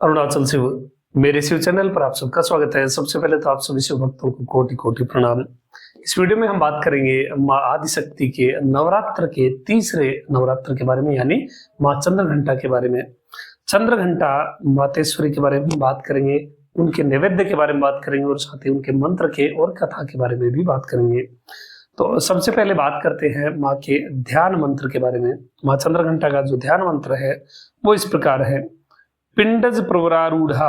अरुणाचल शिव मेरे शिव चैनल पर आप सबका स्वागत है। सबसे पहले तो आप सभी शिव भक्तों को कोटि कोटि प्रणाम। इस वीडियो में हम बात करेंगे माँ आदिशक्ति के नवरात्र के तीसरे नवरात्र के बारे में, यानी माँ चंद्रघंटा के बारे में। चंद्रघंटा मातेश्वरी के बारे में बात करेंगे, उनके नैवेद्य के बारे में बात करेंगे और साथ ही उनके मंत्र के और कथा के बारे में भी बात करेंगे। तो सबसे पहले बात करते हैं माँ के ध्यान मंत्र के बारे में। माँ चंद्रघंटा का जो ध्यान मंत्र है वो इस प्रकार है। पिंडज प्रवरारूढ़ा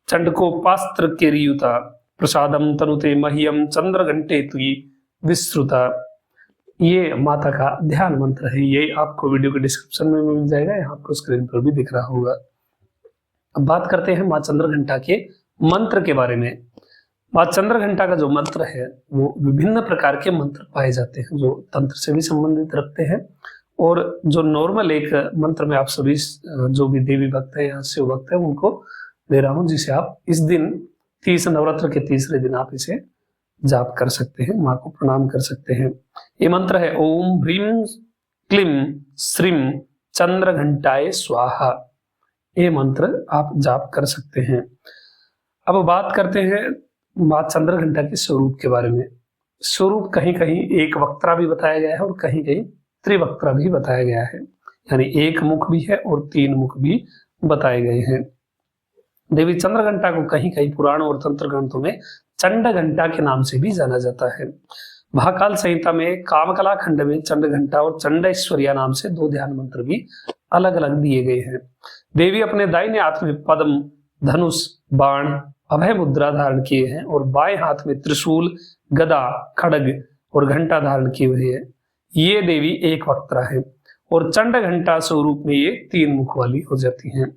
चंडकोपास्त्र केरियुता प्रसादम तनुते मह्यम चंद्रघंटे तुई विस्तृता। ये माता का ध्यान मंत्र है। ये आपको वीडियो के डिस्क्रिप्शन में मिल जाएगा, यहाँ आपको स्क्रीन पर भी दिख रहा होगा। अब बात करते हैं माँ चंद्रघंटा के मंत्र के बारे में। माँ चंद्रघंटा का जो मंत्र है वो विभिन्न प्रकार के मंत्र पाए जाते हैं जो तंत्र से भी संबंधित रखते हैं, और जो नॉर्मल एक मंत्र में आप सभी जो भी देवी भक्त है या शिव भक्त है उनको दे रहा हूं, जिसे आप इस दिन नवरात्र के तीसरे दिन आप इसे जाप कर सकते हैं, माँ को प्रणाम कर सकते हैं। ये मंत्र है ओम ह्रीम क्लीम श्रीम चंद्रघंटाय स्वाहा। ये मंत्र आप जाप कर सकते हैं। अब बात करते हैं माँ चंद्रघंटा के स्वरूप के बारे में। स्वरूप कहीं कहीं एक वक्त्रा भी बताया गया है और कहीं कहीं त्रिवक्त्रा भी बताया गया है, यानी एक मुख भी है और तीन मुख भी बताए गए हैं। देवी चंद्रघंटा को कहीं कहीं पुराण और तंत्र ग्रंथों में चंडघंटा के नाम से भी जाना जाता है। महाकाल संहिता में कामकला खंड में चंडघंटा और चंडेश्वरिया नाम से दो ध्यान मंत्र भी अलग अलग दिए गए हैं। देवी अपने दाहिने हाथ में पद्म, धनुष, बाण, अभय मुद्रा धारण किए हैं और बाएं हाथ में त्रिशूल, गदा, खड्ग और घंटा धारण किए हुए हैं। ये देवी एक वक्त्रा है और चंडघंटा स्वरूप में ये तीन मुख वाली हो जाती हैं।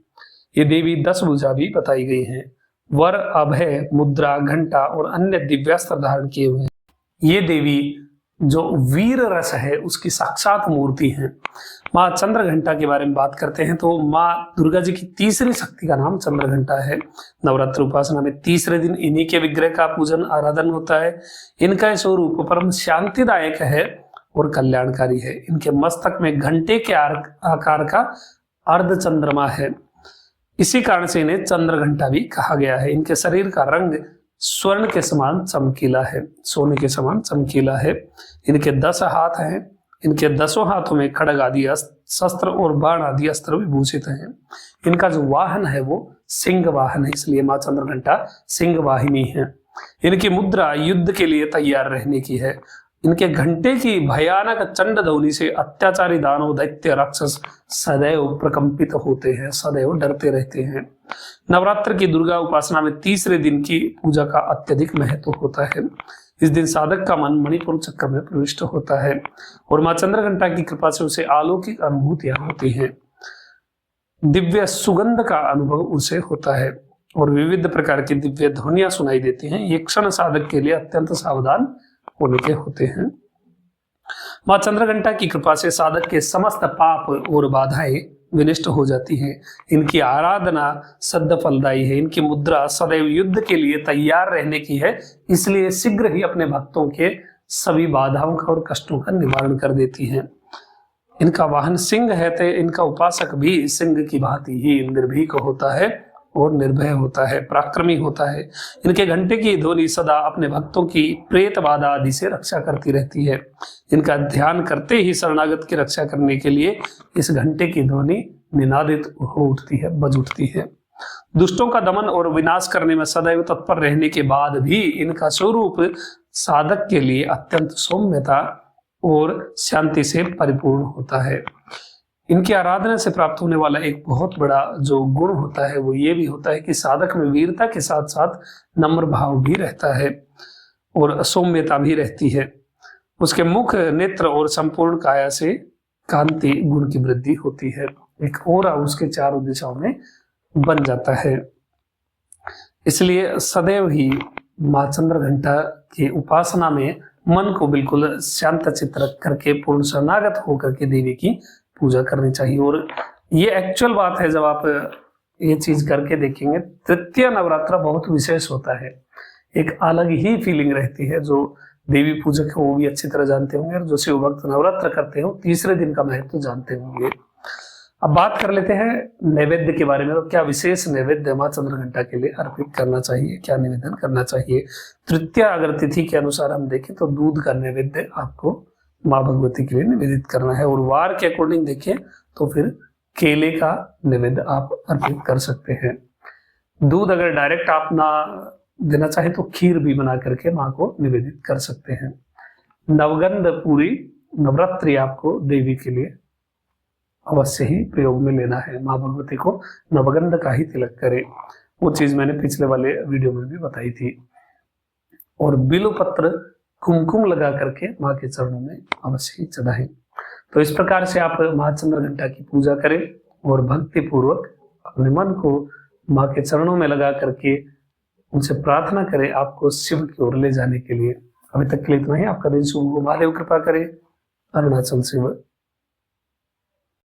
ये देवी 10 भुजा भी बताई गई हैं। वर, अभय मुद्रा, घंटा और अन्य दिव्यास्त्र धारण किए हुए हैं। ये देवी जो वीर रस है उसकी साक्षात मूर्ति है। माँ चंद्रघंटा के बारे में बात करते हैं तो माँ दुर्गा जी की तीसरी शक्ति का नाम चंद्रघंटा है। नवरात्र उपासना में तीसरे दिन इन्हीं के विग्रह का पूजन आराधन होता है। इनका स्वरूप परम शांतिदायक है और कल्याणकारी है। इनके मस्तक में घंटे के आकार का अर्ध चंद्रमा है, इसी कारण से इन्हें चंद्रघंटा भी कहा गया है। इनके शरीर का रंग स्वर्ण के समान चमकीला है, सोने के समान चमकीला है। इनके 10 हाथ हैं। इनके 10 हाथों में खड्ग आदि शस्त्र और बाण आदि अस्त्र विभूषित हैं। इनका जो वाहन है वो सिंह वाहन है, इसलिए माँ चंद्रघंटा सिंह वाहिनी है। इनकी मुद्रा युद्ध के लिए तैयार रहने की है। इनके घंटे की भयानक चंड ध्वनि से अत्याचारी दानव, दैत्य, राक्षस सदैव प्रकंपित होते हैं, सदैव डरते रहते हैं। नवरात्र की दुर्गा उपासना में तीसरे दिन की पूजा का अत्यधिक महत्व होता है। इस दिन साधक का मन मणिपुर चक्र में प्रविष्ट होता है और माँ चंद्रघंटा की कृपा से उसे अलौकिक अनुभूतियां होती हैं। दिव्य सुगंध का अनुभव उसे होता है और विविध प्रकार की दिव्य ध्वनियां सुनाई देती हैं। ये क्षण साधक के लिए अत्यंत सावधान होने के होते हैं। माँ चंद्रघंटा की कृपा से साधक के समस्त पाप और बाधाएं विनष्ट हो जाती हैं। इनकी आराधना सद्य फलदायी है। इनकी मुद्रा सदैव युद्ध के लिए तैयार रहने की है, इसलिए शीघ्र ही अपने भक्तों के सभी बाधाओं का और कष्टों का निवारण कर देती है। इनका वाहन सिंह है तो इनका उपासक भी सिंह की भांति ही निर्भीक होता है और निर्भय होता है, पराक्रमी होता है। इनके घंटे की ध्वनि सदा अपने भक्तों की प्रेत बाधा आदि से रक्षा करती रहती है। इनका ध्यान करते ही शरणागत की रक्षा करने के लिए इस घंटे की ध्वनि निनादित हो उठती है, बज उठती है। दुष्टों का दमन और विनाश करने में सदैव तत्पर रहने के बाद भी इनका स्वरूप साधक के लिए अत्यंत सौम्यता और शांति से परिपूर्ण होता है। इनकी आराधना से प्राप्त होने वाला एक बहुत बड़ा जो गुण होता है वो ये भी होता है कि साधक में वीरता के साथ साथ नम्र भाव भी रहता है और सौम्यता भी रहती है। उसके मुख, नेत्र और संपूर्ण काया से कांति गुण की वृद्धि होती है। एक और उसके चारों दिशाओं में बन जाता है। इसलिए सदैव ही माँ चंद्रघंटा की उपासना में मन को बिल्कुल शांत चित्त रख करके पूर्ण शरणागत होकर के देवी की पूजा करनी चाहिए। और ये एक्चुअल बात है, जब आप ये चीज करके देखेंगे तृतीय नवरात्र बहुत विशेष होता है। एक अलग ही फीलिंग रहती है। जो देवी पूजक है वो भी अच्छी तरह जानते होंगे और जो शिव भक्त नवरात्र करते हो तीसरे दिन का महत्व जानते होंगे। अब बात कर लेते हैं नैवेद्य के बारे में। तो क्या विशेष नैवेद्य माँ चंद्रघंटा के लिए अर्पित करना चाहिए, क्या निवेदन करना चाहिए। तृतीया अगर तिथि के अनुसार हम देखें तो दूध का नैवेद्य आपको माँ भगवती के लिए निवेदित करना है, और वार के अकॉर्डिंग देखें तो फिर केले का नैवेद्य आप अर्पित कर सकते हैं। दूध अगर डायरेक्ट आप ना देना चाहे तो खीर भी बना करके माँ को निवेदित कर सकते हैं। नवगंध पूरी नवरात्रि आपको देवी के लिए अवश्य ही प्रयोग में लेना है। माँ भगवती को नवगंध का ही तिलक करें, वो चीज मैंने पिछले वाले वीडियो में भी बताई थी। और बिल्व पत्र कुमकुम लगा करके माँ के चरणों में अवश्य ही चढ़ाएं। तो इस प्रकार से आप माँ चंद्रघंटा की पूजा करें और भक्ति पूर्वक अपने मन को माँ के चरणों में लगा करके उनसे प्रार्थना करें आपको शिव की ओर ले जाने के लिए। अभी तक के लिए इतना ही। आपका दिन शुभ हो, महादेव कृपा करे। अरुणाचल शिव।